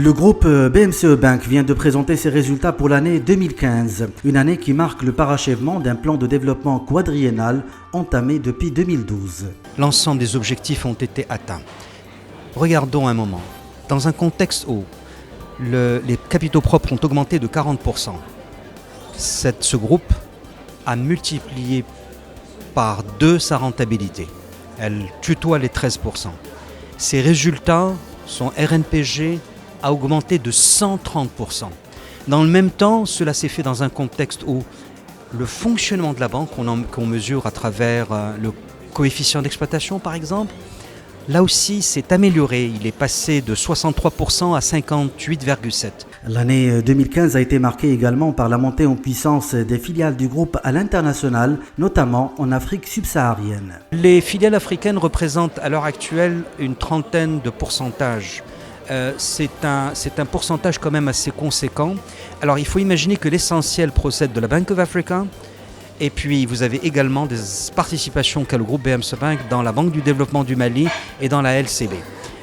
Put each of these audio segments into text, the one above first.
Le groupe BMCE Bank vient de présenter ses résultats pour l'année 2015, une année qui marque le parachèvement d'un plan de développement quadriennal entamé depuis 2012. L'ensemble des objectifs ont été atteints. Regardons un moment. Dans un contexte où les capitaux propres ont augmenté de 40%, ce groupe a multiplié par 2 sa rentabilité. Elle tutoie les 13%. Ses résultats, son RNPG, a augmenté de 130%. Dans le même temps, cela s'est fait dans un contexte où le fonctionnement de la banque, qu'on mesure à travers le coefficient d'exploitation par exemple, là aussi s'est amélioré. Il est passé de 63% à 58,7%. L'année 2015 a été marquée également par la montée en puissance des filiales du groupe à l'international, notamment en Afrique subsaharienne. Les filiales africaines représentent à l'heure actuelle une trentaine de pourcentages. C'est un pourcentage quand même assez conséquent. Alors il faut imaginer que l'essentiel procède de la Bank of Africa, et puis vous avez également des participations qu'a le groupe BMCE Bank dans la Banque du développement du Mali et dans la LCB.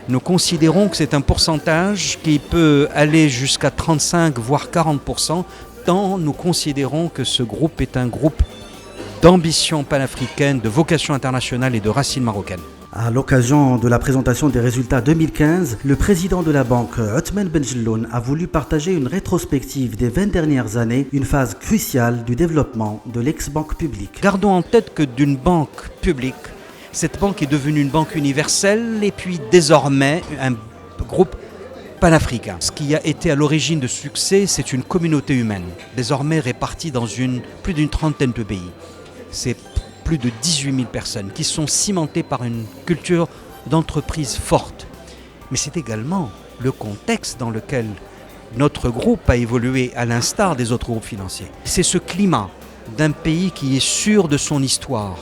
Nous considérons que c'est un pourcentage qui peut aller jusqu'à 35 voire 40%, tant nous considérons que ce groupe est un groupe d'ambition panafricaine, de vocation internationale et de racines marocaines. À l'occasion de la présentation des résultats 2015, le président de la banque, Othman Benjelloun, a voulu partager une rétrospective des 20 dernières années, une phase cruciale du développement de l'ex-banque publique. Gardons en tête que d'une banque publique, cette banque est devenue une banque universelle et puis désormais un groupe panafricain. Ce qui a été à l'origine de succès, c'est une communauté humaine, désormais répartie dans plus d'une trentaine de pays. C'est plus de 18 000 personnes qui sont cimentées par une culture d'entreprise forte. Mais c'est également le contexte dans lequel notre groupe a évolué à l'instar des autres groupes financiers. C'est ce climat d'un pays qui est sûr de son histoire,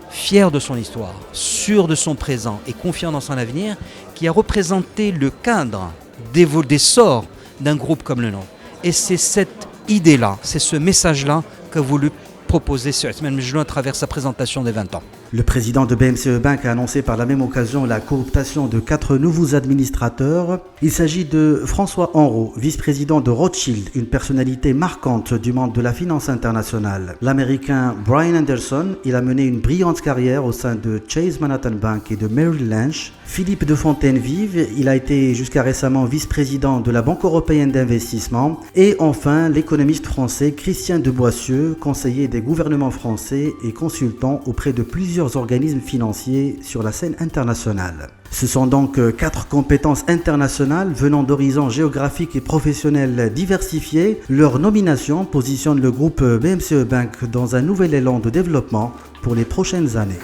fier de son histoire, sûr de son présent et confiant dans son avenir, qui a représenté le cadre d'essor d'un groupe comme le nôtre. Et c'est cette idée-là, c'est ce message-là qu'a voulu proposer Sir Othman Benjelloun à travers sa présentation des 20 ans. Le président de BMCE Bank a annoncé par la même occasion la cooptation de 4 nouveaux administrateurs. Il s'agit de François Henrot, vice-président de Rothschild, une personnalité marquante du monde de la finance internationale. L'Américain Brian Anderson, il a mené une brillante carrière au sein de Chase Manhattan Bank et de Merrill Lynch. Philippe de Fontaine-Vive, il a été jusqu'à récemment vice-président de la Banque européenne d'investissement. Et enfin, l'économiste français Christian de Boissieu, conseiller des gouvernements français et consultant auprès de plusieurs organismes financiers sur la scène internationale. Ce sont donc 4 compétences internationales venant d'horizons géographiques et professionnels diversifiés. Leur nomination positionne le groupe BMCE Bank dans un nouvel élan de développement pour les prochaines années.